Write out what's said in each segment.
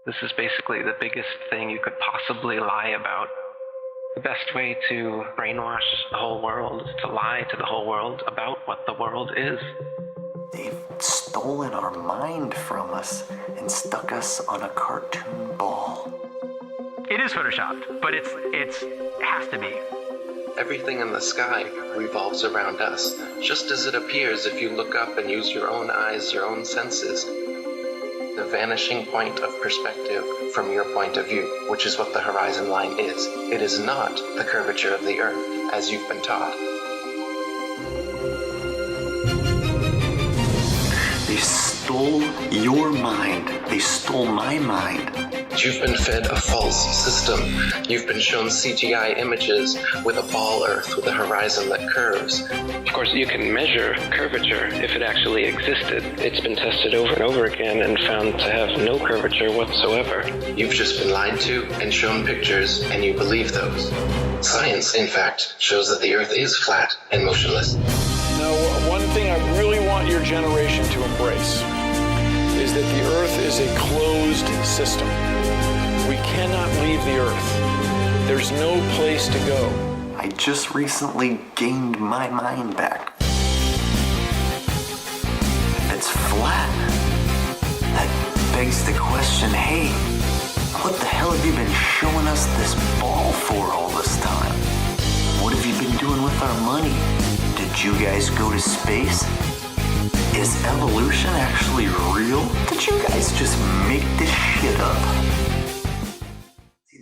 This is basically the biggest thing you could possibly lie about. The best way to brainwash the whole world is to lie to the whole world about what the world is. They've stolen our mind from us and stuck us on a cartoon ball. It is photoshopped, but it has to be. Everything in the sky revolves around us, just as it appears if you look up and use your own eyes, your own senses. The vanishing point of perspective from your point of view, which is what the horizon line is. It is not the curvature of the Earth, as you've been taught. They stole your mind. They stole my mind. You've been fed a false system. You've been shown CGI images with a ball Earth with a horizon that curves. Of course, you can measure curvature if it actually existed. It's been tested over and over again and found to have no curvature whatsoever. You've just been lied to and shown pictures, and you believe those. Science, in fact, shows that the Earth is flat and motionless. Now, one thing I really want your generation to embrace is that the Earth is a closed system. We cannot leave the Earth. There's no place to go. I just recently gained my mind back. It's flat. That begs the question, hey, what the hell have you been showing us this ball for all this time? What have you been doing with our money? Did you guys go to space? Is evolution actually real? Did you guys just make this shit up?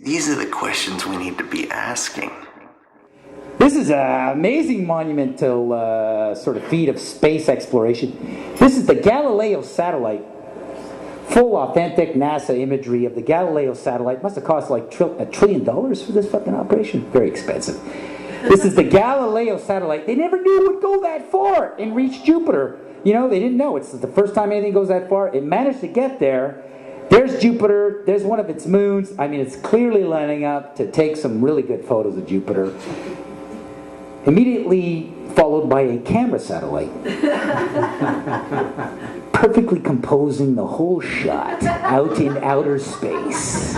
These are the questions we need to be asking. This is an amazing monumental sort of feat of space exploration. This is the Galileo Satellite. Full authentic NASA imagery of the Galileo Satellite. Must have cost like $1 trillion for this fucking operation. Very expensive. This is the Galileo Satellite. They never knew it would go that far and reach Jupiter. You know, they didn't know. It's the first time anything goes that far. It managed to get there. There's Jupiter. There's one of its moons. I mean, it's clearly lining up to take some really good photos of Jupiter. Immediately followed by a camera satellite. Perfectly composing the whole shot out in outer space.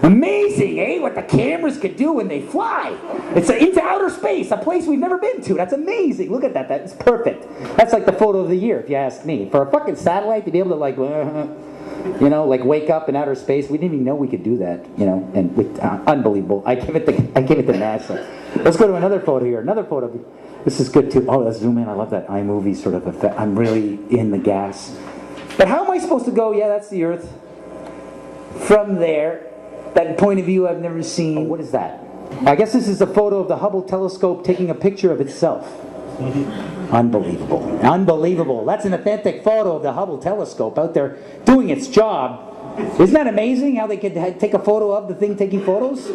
Amazing, eh? What the cameras can do when they fly. It's into outer space, a place we've never been to. That's amazing. Look at that. That's perfect. That's like the photo of the year, if you ask me. For a fucking satellite to be able to like, like wake up in outer space. We didn't even know we could do that, and with, unbelievable. I give it to NASA. Let's go to another photo here. Another photo. This is good too. Oh, let's zoom in. I love that iMovie sort of effect. I'm really in the gas. But how am I supposed to go? Yeah, that's the Earth. From there, that point of view I've never seen. Oh, what is that? I guess this is a photo of the Hubble telescope taking a picture of itself. Unbelievable. Unbelievable. That's an authentic photo of the Hubble telescope out there doing its job. Isn't that amazing how they could take a photo of the thing taking photos?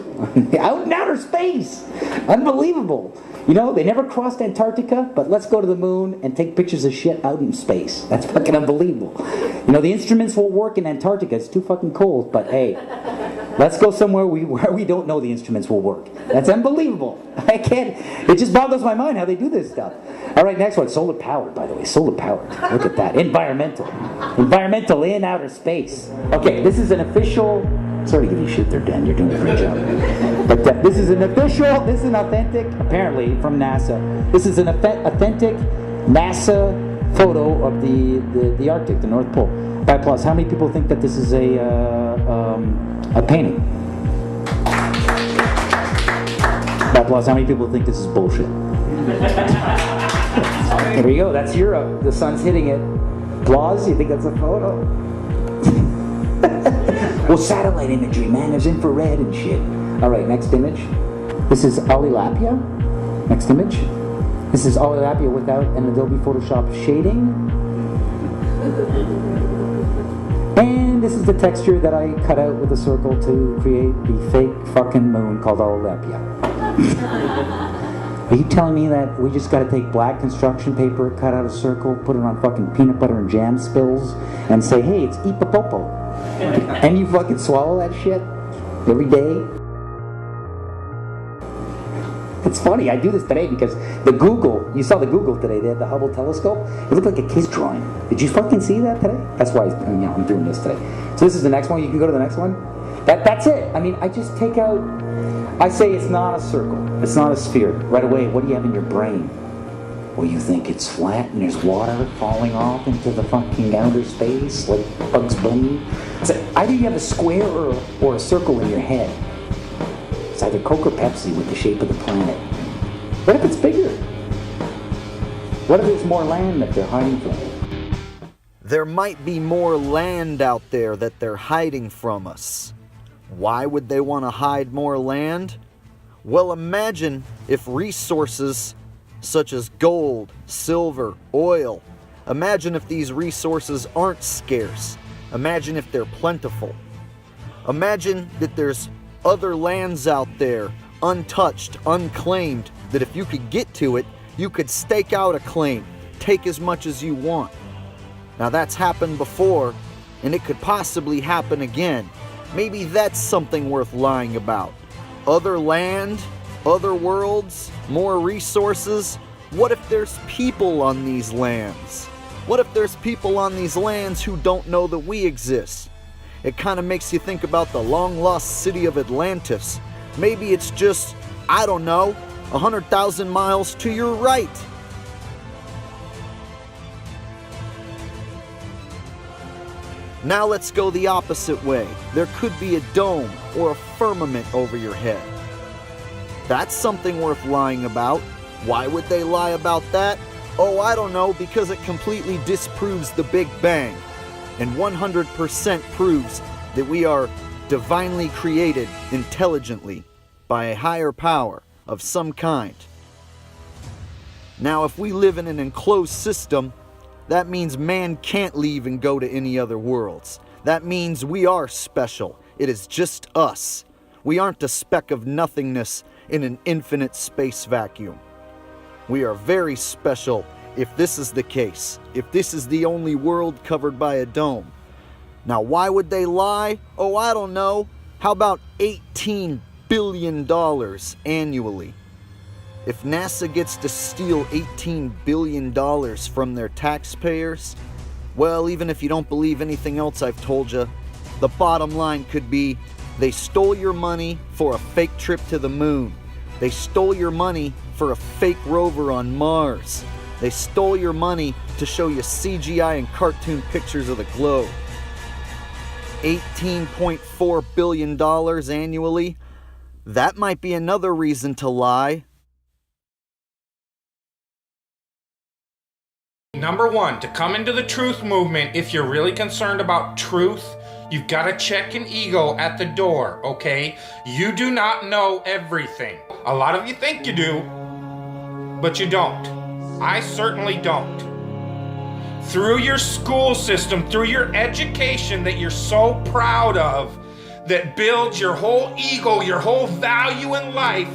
Out in outer space. Unbelievable. They never crossed Antarctica, but let's go to the moon and take pictures of shit out in space. That's fucking unbelievable. The instruments won't work in Antarctica. It's too fucking cold, but hey, let's go somewhere where we don't know the instruments will work. That's unbelievable. I can't, it just boggles my mind how they do this stuff. All right, next one. Solar powered, by the way. Solar powered. Look at that. Environmental. Environmental in outer space. Okay, this is an official... Sorry to give you shit there, Dan. You're doing a great job. But this is an authentic, apparently, from NASA. This is an authentic NASA photo of the Arctic, the North Pole. By applause, how many people think that this is a painting? By applause, how many people think this is bullshit? Here we go. That's Europe. The sun's hitting it. Applause. You think that's a photo? Well, satellite imagery, man. There's infrared and shit. All right, next image. This is Olilapia. Next image. This is Olilapia without an Adobe Photoshop shading. And this is the texture that I cut out with a circle to create the fake fucking moon called Olilapia. Are you telling me that we just got to take black construction paper, cut out a circle, put it on fucking peanut butter and jam spills, and say, hey, it's Ipapopo? And you fucking swallow that shit every day? It's funny, I do this today because you saw the Google today, they had the Hubble telescope. It looked like a kid's drawing. Did you fucking see that today? That's why I'm doing this today. So this is the next one. You can go to the next one. That's it. I mean, I just take out, I say it's not a circle. It's not a sphere. Right away, what do you have in your brain? Well, you think it's flat and there's water falling off into the fucking outer space like Bugs Bunny. So either you have a square or a circle in your head. It's either Coke or Pepsi with the shape of the planet. What if it's bigger? What if there's more land that they're hiding from? There might be more land out there that they're hiding from us. Why would they want to hide more land? Well, imagine if resources such as gold, silver, oil, imagine if these resources aren't scarce. Imagine if they're plentiful. Imagine that there's other lands out there, untouched, unclaimed, that if you could get to it, you could stake out a claim, take as much as you want. Now that's happened before, and it could possibly happen again. Maybe that's something worth lying about. Other land, other worlds, more resources. What if there's people on these lands? What if there's people on these lands who don't know that we exist? It kind of makes you think about the long-lost city of Atlantis. Maybe it's just, I don't know, 100,000 miles to your right. Now let's go the opposite way. There could be a dome or a firmament over your head. That's something worth lying about. Why would they lie about that? Oh, I don't know, because it completely disproves the Big Bang. And 100% proves that we are divinely created intelligently by a higher power of some kind. Now, if we live in an enclosed system, that means man can't leave and go to any other worlds. That means we are special. It is just us. We aren't a speck of nothingness in an infinite space vacuum. We are very special if this is the case, if this is the only world covered by a dome. Now, why would they lie? Oh, I don't know. How about $18 billion annually? If NASA gets to steal $18 billion from their taxpayers, well, even if you don't believe anything else I've told you, the bottom line could be they stole your money for a fake trip to the moon. They stole your money for a fake rover on Mars. They stole your money to show you CGI and cartoon pictures of the globe. $18.4 billion annually? That might be another reason to lie. Number one, to come into the truth movement, if you're really concerned about truth, you've got to check an ego at the door, okay? You do not know everything. A lot of you think you do, but you don't. I certainly don't. Through your school system, through your education that you're so proud of, that builds your whole ego, your whole value in life,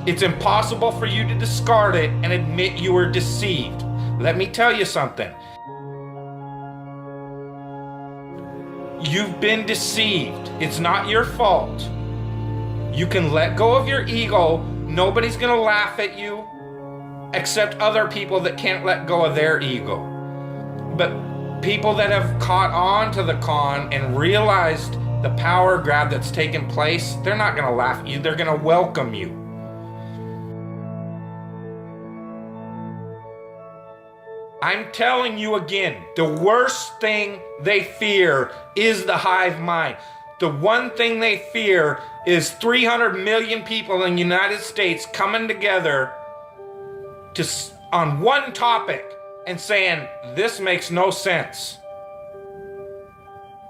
it's impossible for you to discard it and admit you were deceived. Let me tell you something. You've been deceived. It's not your fault. You can let go of your ego. Nobody's gonna laugh at you except other people that can't let go of their ego. But people that have caught on to the con and realized the power grab that's taken place, they're not gonna laugh at you, they're gonna welcome you. I'm telling you again, the worst thing they fear is the hive mind. The one thing they fear is 300 million people in the United States coming together on one topic and saying, this makes no sense.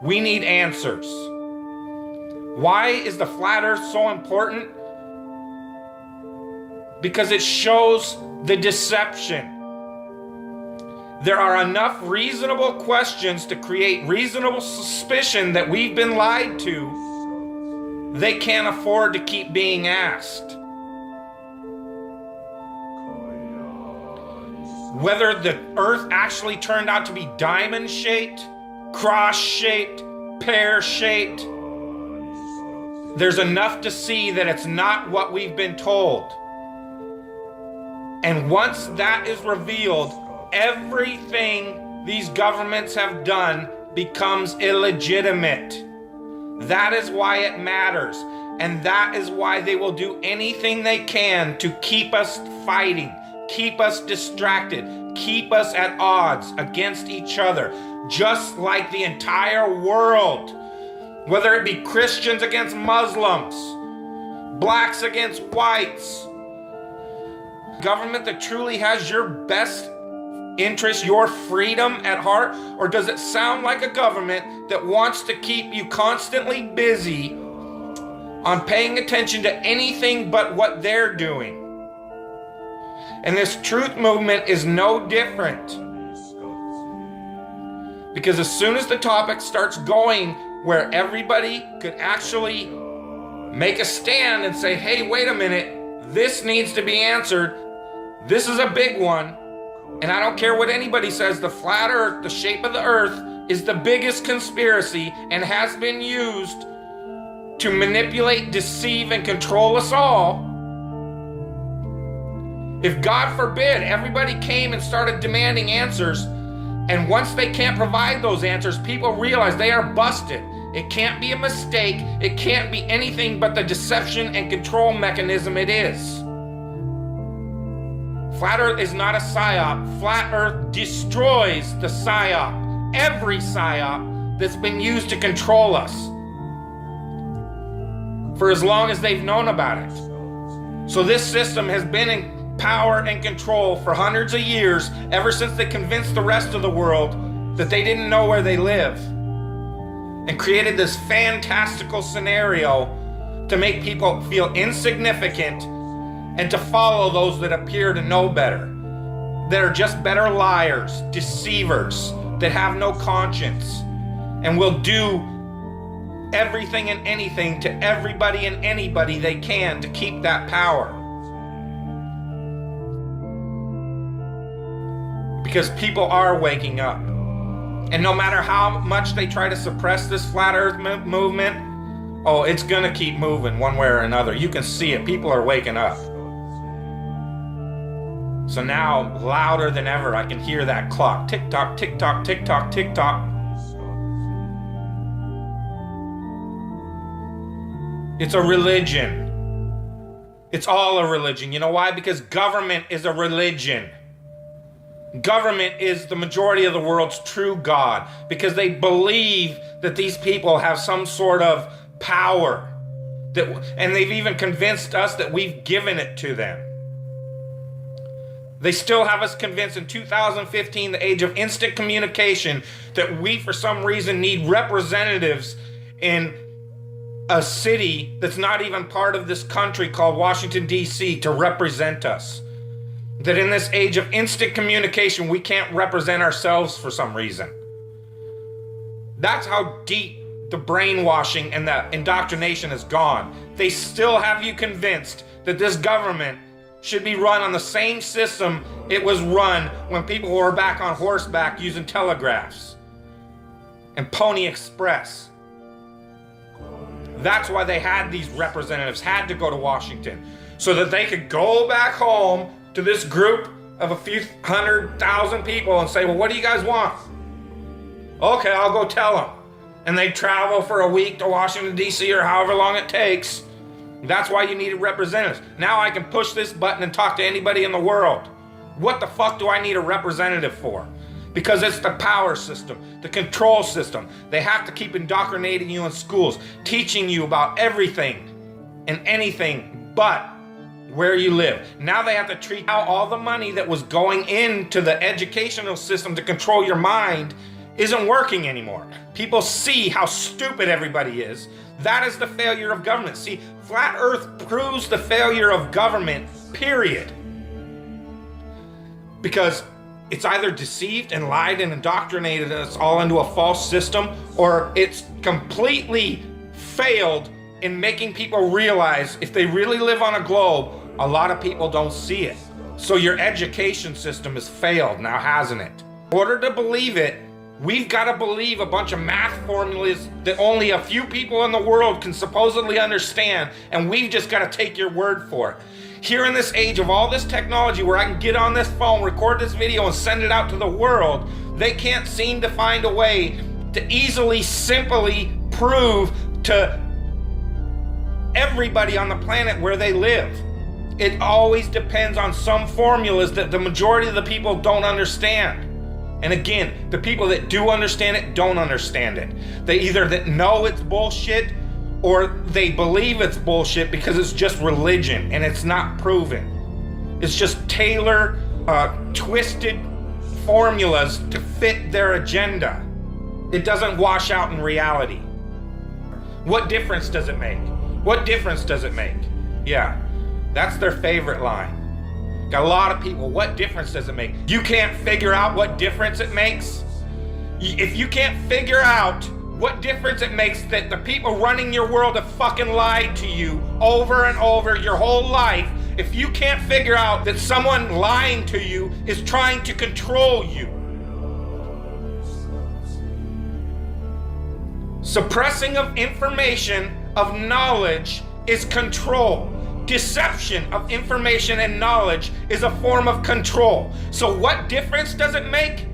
We need answers. Why is the flat earth so important? Because it shows the deception. There are enough reasonable questions to create reasonable suspicion that we've been lied to. They can't afford to keep being asked. Whether the earth actually turned out to be diamond-shaped, cross-shaped, pear-shaped, there's enough to see that it's not what we've been told. And once that is revealed, everything these governments have done becomes illegitimate. That is why it matters. And that is why they will do anything they can to keep us fighting, keep us distracted, keep us at odds against each other, just like the entire world. Whether it be Christians against Muslims, blacks against whites. Government that truly has your best interest, your freedom at heart? Or does it sound like a government that wants to keep you constantly busy on paying attention to anything but what they're doing? And this truth movement is no different. Because as soon as the topic starts going where everybody could actually make a stand and say, hey, wait a minute, this needs to be answered. This is a big one. And I don't care what anybody says, the flat earth, the shape of the earth, is the biggest conspiracy and has been used to manipulate, deceive, and control us all. If God forbid everybody came and started demanding answers, and once they can't provide those answers, people realize they are busted. It can't be a mistake. It can't be anything but the deception and control mechanism it is. Flat Earth is not a psyop. Flat Earth destroys the psyop. Every psyop that's been used to control us for as long as they've known about it. So this system has been in power and control for hundreds of years, ever since they convinced the rest of the world that they didn't know where they live, and created this fantastical scenario to make people feel insignificant and to follow those that appear to know better, that are just better liars, deceivers, that have no conscience, and will do everything and anything to everybody and anybody they can to keep that power. Because people are waking up. And no matter how much they try to suppress this flat earth movement, oh, it's gonna keep moving one way or another. You can see it. People are waking up. So now, louder than ever, I can hear that clock. Tick tock, tick tock, tick tock, tick tock. It's a religion. It's all a religion. You know why? Because government is a religion. Government is the majority of the world's true God, because they believe that these people have some sort of power, and they've even convinced us that we've given it to them. They still have us convinced in 2015, the age of instant communication, that we for some reason need representatives in a city that's not even part of this country called Washington, D.C. to represent us. That in this age of instant communication, we can't represent ourselves for some reason. That's how deep the brainwashing and the indoctrination has gone. They still have you convinced that this government should be run on the same system it was run when people were back on horseback using telegraphs and Pony Express. That's why they had these representatives, had to go to Washington, so that they could go back home to this group of a few 100,000 people and say, well, what do you guys want? Okay, I'll go tell them. And they travel for a week to Washington, D.C. or however long it takes. That's why you needed representatives. Now I can push this button and talk to anybody in the world. What the fuck do I need a representative for? Because it's the power system, the control system. They have to keep indoctrinating you in schools, teaching you about everything and anything but where you live. Now they have to treat out all the money that was going into the educational system to control your mind isn't working anymore. People see how stupid everybody is. That is the failure of government. See, Flat Earth proves the failure of government, period. Because it's either deceived and lied and indoctrinated us all into a false system, or it's completely failed in making people realize if they really live on a globe, a lot of people don't see it. So your education system has failed now, hasn't it? In order to believe it, We've got to believe a bunch of math formulas that only a few people in the world can supposedly understand, and we've just got to take your word for it. Here in this age of all this technology where I can get on this phone, record this video, and send it out to the world, they can't seem to find a way to easily, simply prove to everybody on the planet where they live. It always depends on some formulas that the majority of the people don't understand. And again, the people that do understand it don't understand it. They either that know it's bullshit or they believe it's bullshit because it's just religion and it's not proven. It's just twisted formulas to fit their agenda. It doesn't wash out in reality. What difference does it make? What difference does it make? Yeah, that's their favorite line. Got a lot of people, what difference does it make? You can't figure out what difference it makes? If you can't figure out what difference it makes that the people running your world have fucking lied to you over and over your whole life, if you can't figure out that someone lying to you is trying to control you, suppressing of information, of knowledge, is control. Deception of information and knowledge is a form of control. So what difference does it make?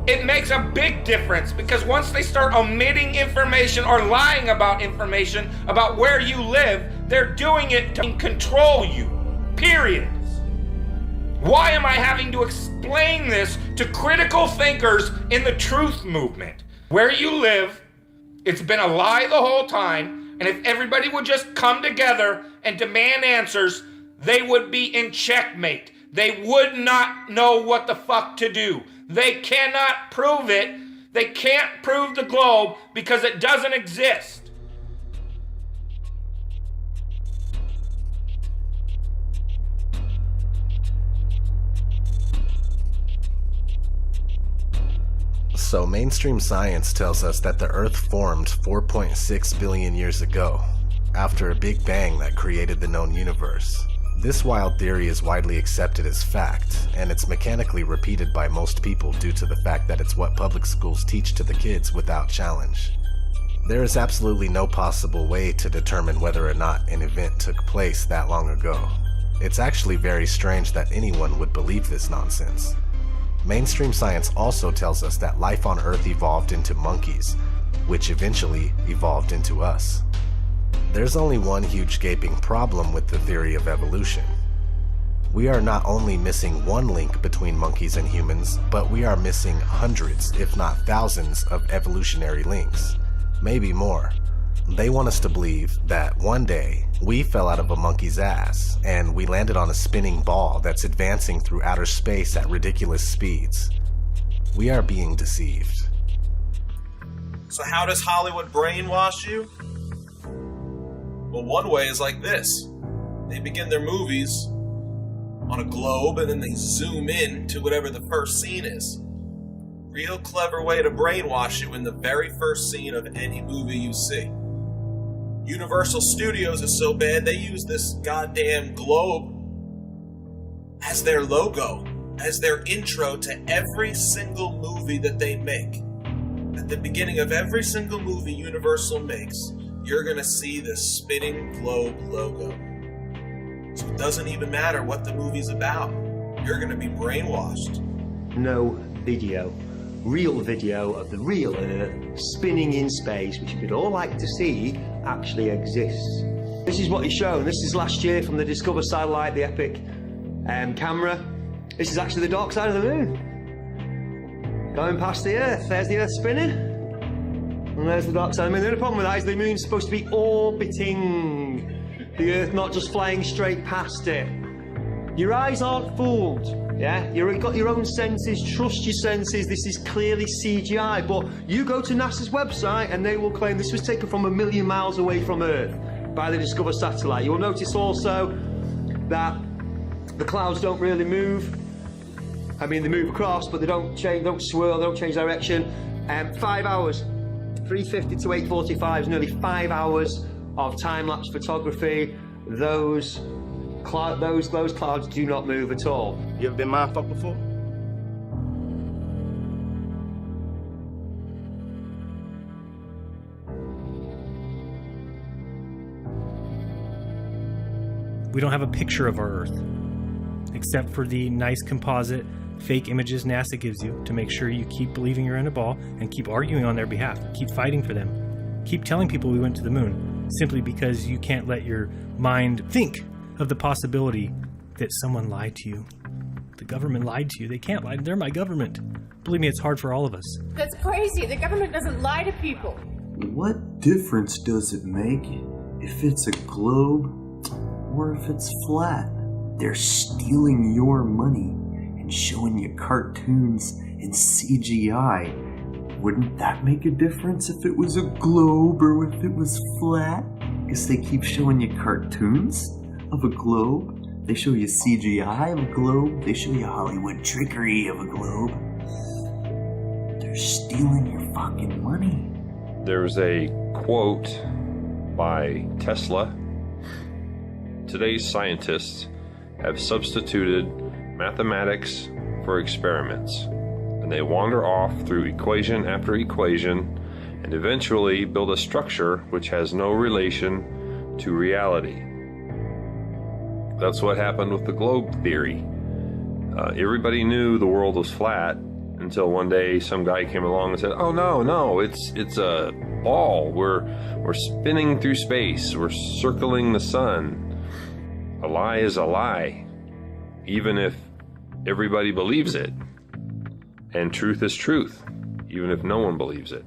It makes a big difference, because once they start omitting information or lying about information about where you live, they're doing it to control you, period. Why am I having to explain this to critical thinkers in the truth movement? Where you live, it's been a lie the whole time. And if everybody would just come together and demand answers, they would be in checkmate. They would not know what the fuck to do. They cannot prove it. They can't prove the globe because it doesn't exist. So mainstream science tells us that the Earth formed 4.6 billion years ago, after a big bang that created the known universe. This wild theory is widely accepted as fact, and it's mechanically repeated by most people due to the fact that it's what public schools teach to the kids without challenge. There is absolutely no possible way to determine whether or not an event took place that long ago. It's actually very strange that anyone would believe this nonsense. Mainstream science also tells us that life on Earth evolved into monkeys, which eventually evolved into us. There's only one huge gaping problem with the theory of evolution. We are not only missing one link between monkeys and humans, but we are missing hundreds, if not thousands, of evolutionary links. Maybe more. They want us to believe that one day we fell out of a monkey's ass and we landed on a spinning ball that's advancing through outer space at ridiculous speeds. We are being deceived. So how does Hollywood brainwash you? Well, one way is like this. They begin their movies on a globe and then they zoom in to whatever the first scene is. Real clever way to brainwash you in the very first scene of any movie you see. Universal Studios is so bad they use this goddamn globe as their logo, as their intro to every single movie that they make. At the beginning of every single movie Universal makes, you're gonna see this spinning globe logo. So it doesn't even matter what the movie's about. You're gonna be brainwashed. No video, real video of the real Earth spinning in space, which you'd all like to see, actually exists. This is what he's shown. This is last year from the Discover Satellite, the Epic camera. This is actually the dark side of the moon. Going past the Earth. There's the Earth spinning. And there's the dark side of the moon. The only problem with that is the moon's supposed to be orbiting the Earth, not just flying straight past it. Your eyes aren't fooled, yeah? You've got your own senses, trust your senses, this is clearly CGI, but you go to NASA's website and they will claim this was taken from 1 million miles away from Earth by the Discover Satellite. You'll notice also that the clouds don't really move. I mean, they move across, but they don't change, don't swirl, they don't change direction. 5 hours, 3:50 to 8:45 is nearly 5 hours of time-lapse photography. Those clouds do not move at all. You ever been mindfucked before? We don't have a picture of our Earth, except for the nice composite fake images NASA gives you to make sure you keep believing you're in a ball and keep arguing on their behalf, keep fighting for them, keep telling people we went to the moon, simply because you can't let your mind think of the possibility that someone lied to you. The government lied to you. They can't lie. They're my government. Believe me, it's hard for all of us. That's crazy. The government doesn't lie to people. What difference does it make if it's a globe or if it's flat? They're stealing your money and showing you cartoons and CGI. Wouldn't that make a difference if it was a globe or if it was flat? Because they keep showing you cartoons of a globe. They show you CGI of a globe. They show you Hollywood trickery of a globe. They're stealing your fucking money. There's a quote by Tesla. Today's scientists have substituted mathematics for experiments, and they wander off through equation after equation and eventually build a structure which has no relation to reality. That's what happened with the globe theory. Everybody knew the world was flat until one day some guy came along and said, "Oh no, it's a ball. We're spinning through space. We're circling the sun." A lie is a lie, even if everybody believes it. And truth is truth, even if no one believes it.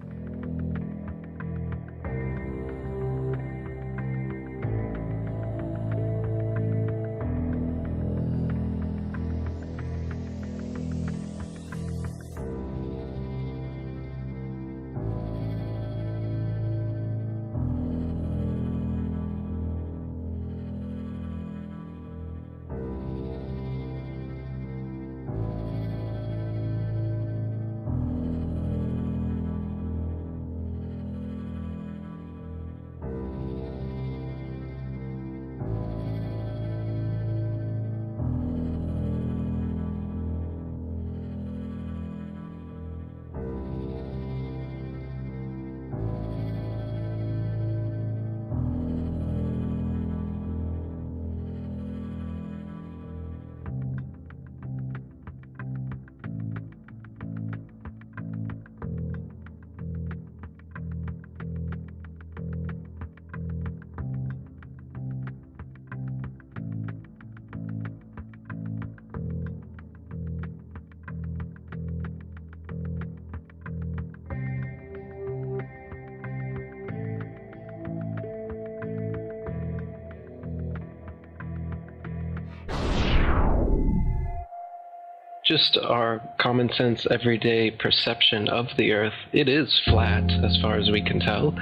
Just our common sense, everyday perception of the Earth, it is flat as far as we can tell.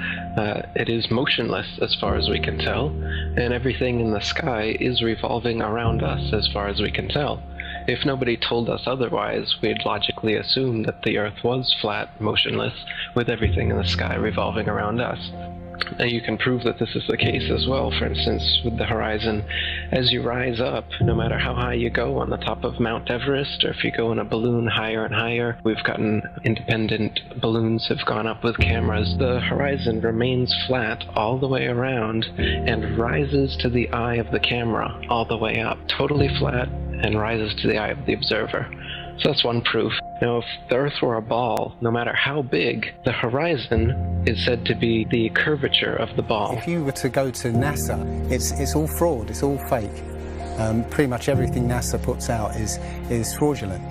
It is motionless as far as we can tell. And everything in the sky is revolving around us as far as we can tell. If nobody told us otherwise, we'd logically assume that the Earth was flat, motionless, with everything in the sky revolving around us. And you can prove that this is the case as well. For instance, with the horizon, as you rise up, no matter how high you go on the top of Mount Everest, or if you go in a balloon higher and higher, we've gotten independent balloons have gone up with cameras. The horizon remains flat all the way around and rises to the eye of the camera all the way up, totally flat, and rises to the eye of the observer. So that's one proof. Now, if the Earth were a ball, no matter how big, the horizon is said to be the curvature of the ball. If you were to go to NASA, it's all fraud, it's all fake. Pretty much everything NASA puts out is fraudulent.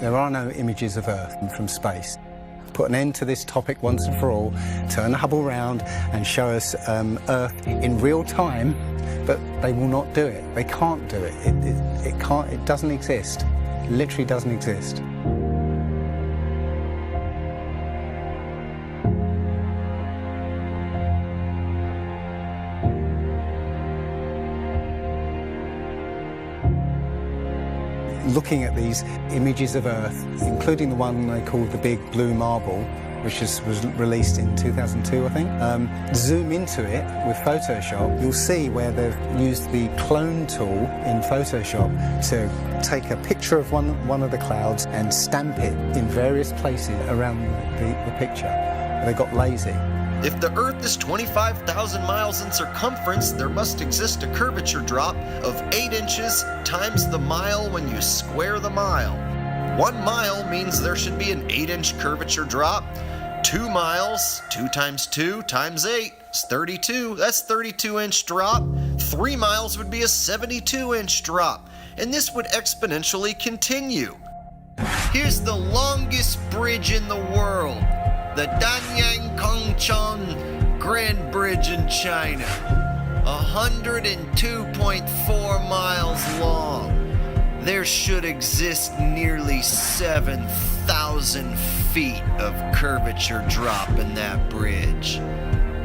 There are no images of Earth from space. Put an end to this topic once and for all, turn the Hubble round and show us Earth in real time, but they will not do it. They can't do it. It doesn't exist. It literally doesn't exist. Looking at these images of Earth, including the one they called the Big Blue Marble, which was released in 2002, I think. Zoom into it with Photoshop, you'll see where they've used the clone tool in Photoshop to take a picture of one of the clouds and stamp it in various places around the picture. They got lazy. If the Earth is 25,000 miles in circumference, there must exist a curvature drop of 8 inches times the mile when you square the mile. 1 mile means there should be an 8-inch curvature drop. 2 miles, 2 times 2 times 8 is 32. That's 32-inch drop. 3 miles would be a 72-inch drop. And this would exponentially continue. Here's the longest bridge in the world. The Danyang Kongchon Grand Bridge in China, 102.4 miles long. There should exist nearly 7,000 feet of curvature drop in that bridge.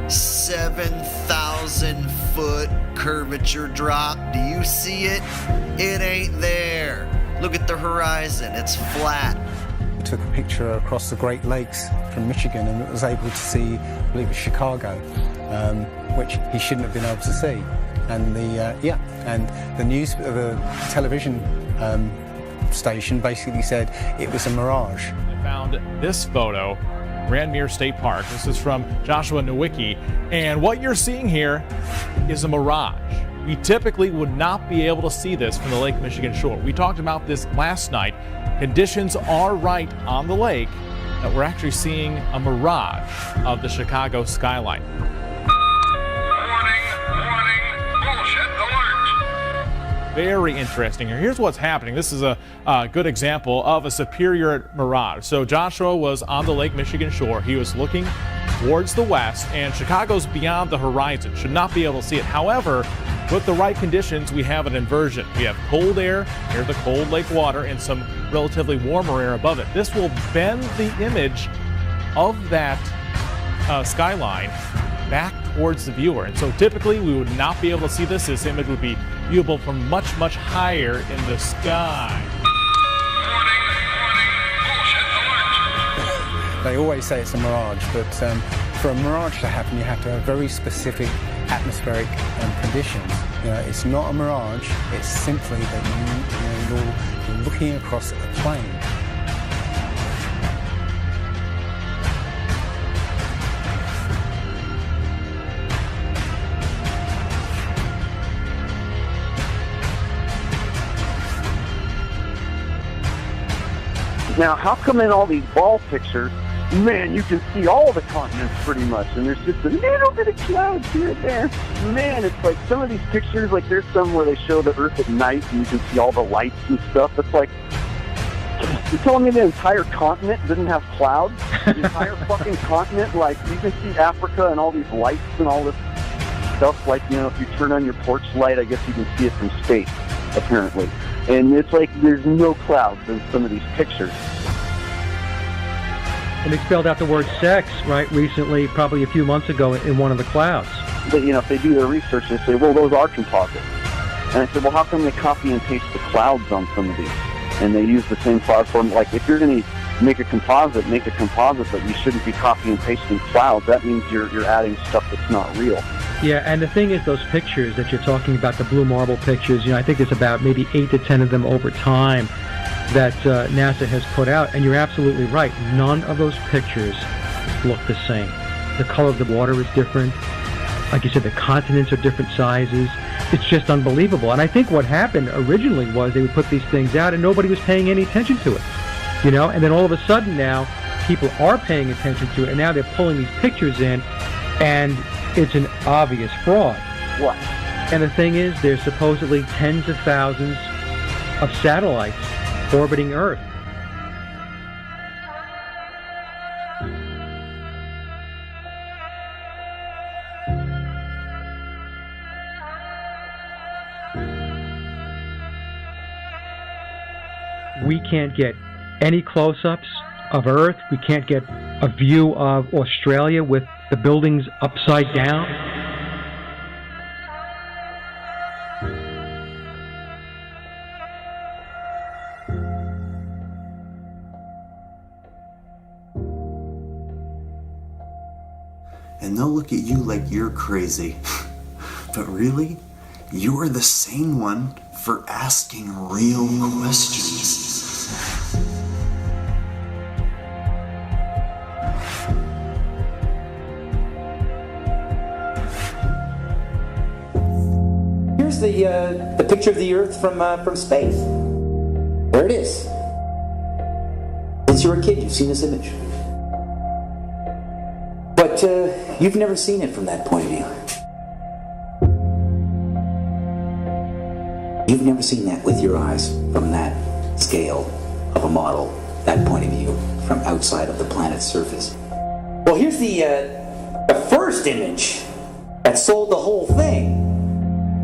7,000 foot curvature drop. Do you see it? It ain't there. Look at the horizon, it's flat. Took a picture across the Great Lakes from Michigan and was able to see, I believe it's Chicago, which he shouldn't have been able to see. And the television station basically said it was a mirage. I found this photo, Grandmere State Park. This is from Joshua Nowicki, and what you're seeing here is a mirage. We typically would not be able to see this from the Lake Michigan shore. We talked about this last night. Conditions are right on the lake that we're actually seeing a mirage of the Chicago skyline. Warning, bullshit alert. Very interesting here. Here's what's happening. This is a good example of a superior mirage. So Joshua was on the Lake Michigan shore. He was looking towards the west, and Chicago's beyond the horizon. Should not be able to see it. However, with the right conditions, we have an inversion. We have cold air near the cold lake water and some relatively warmer air above it. This will bend the image of that skyline back towards the viewer. And so typically we would not be able to see this. This image would be viewable from much, much higher in the sky. They always say it's a mirage, but for a mirage to happen, you have to have very specific atmospheric conditions. It's not a mirage, it's simply that you're looking across a plane. Now, how come in all these ball pictures, man, you can see all the continents pretty much, and there's just a little bit of clouds here and there. Man, it's like some of these pictures, like there's some where they show the Earth at night and you can see all the lights and stuff. It's like, you're telling me the entire continent didn't have clouds? The entire fucking continent, like you can see Africa and all these lights and all this stuff, like, if you turn on your porch light, I guess you can see it from space, apparently. And it's like there's no clouds in some of these pictures. And they spelled out the word sex, right, recently, probably a few months ago in one of the clouds. But, if they do their research, they say, well, those are composites. And I said, well, how come they copy and paste the clouds on some of these? And they use the same cloud form. Like, if you're going to make a composite, but you shouldn't be copying and pasting clouds. That means you're adding stuff that's not real. Yeah, and the thing is, those pictures that you're talking about, the blue marble pictures, I think there's about maybe 8 to 10 of them over time that NASA has put out, and you're absolutely right. None of those pictures look the same. The color of the water is different. Like you said, the continents are different sizes. It's just unbelievable. And I think what happened originally was they would put these things out and nobody was paying any attention to it. And then all of a sudden now, people are paying attention to it, and now they're pulling these pictures in, and it's an obvious fraud. What? And the thing is, there's supposedly tens of thousands of satellites orbiting Earth. We can't get any close-ups of Earth. We can't get a view of Australia with the buildings upside down. And they'll look at you like you're crazy. But really, you're the sane one for asking real questions. the picture of the Earth from space. There it is. Since you were a kid, you've seen this image. But you've never seen it from that point of view. You've never seen that with your eyes from that scale of a model, that point of view, from outside of the planet's surface. Well, here's the first image that sold the whole thing.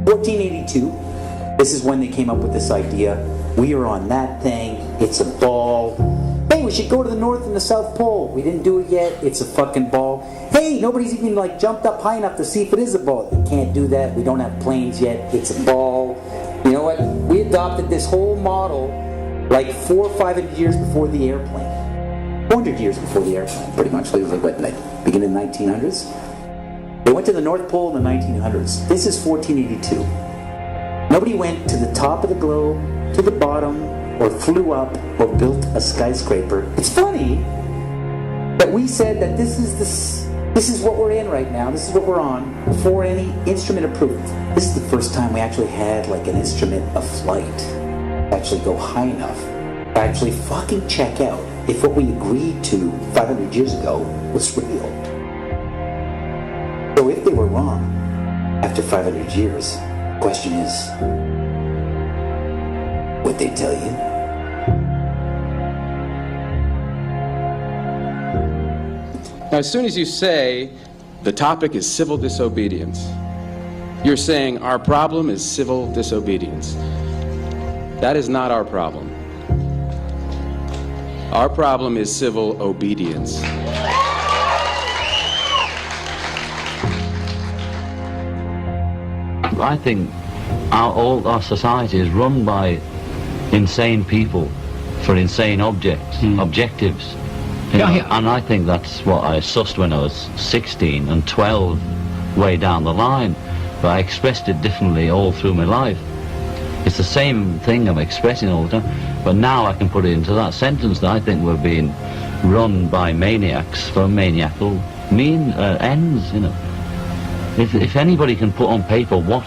1482. This is when they came up with this idea. We are on that thing. It's a ball. Hey, we should go to the North and the South Pole. We didn't do it yet. It's a fucking ball. Hey, nobody's even jumped up high enough to see if it is a ball. You can't do that. We don't have planes yet. It's a ball. You know what? We adopted this whole model 400 or 500 years before the airplane. 400 years before the airplane, pretty much. It was beginning of the 1900s. They went to the North Pole in the 1900s. This is 1482. Nobody went to the top of the globe, to the bottom, or flew up, or built a skyscraper. It's funny that we said that this is what we're in right now. This is what we're on before any instrument approved. This is the first time we actually had an instrument of flight to actually go high enough to actually fucking check out if what we agreed to 500 years ago was real. So if they were wrong after 500 years, the question is, would they tell you? Now, as soon as you say the topic is civil disobedience, you're saying our problem is civil disobedience. That is not our problem. Our problem is civil obedience. I think all our society is run by insane people for insane objectives. And I think that's what I sussed when I was 16 and 12 way down the line, but I expressed it differently all through my life. It's the same thing I'm expressing all the time, but now I can put it into that sentence that I think we're being run by maniacs for maniacal ends, If anybody can put on paper what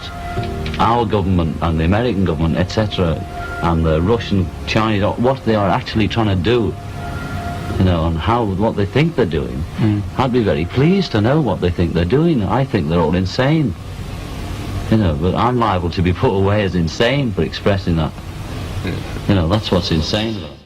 our government and the American government, etc., and the Russian, Chinese, what they are actually trying to do, and what they think they're doing, I'd be very pleased to know what they think they're doing. I think they're all insane, but I'm liable to be put away as insane for expressing that. That's what's insane about it.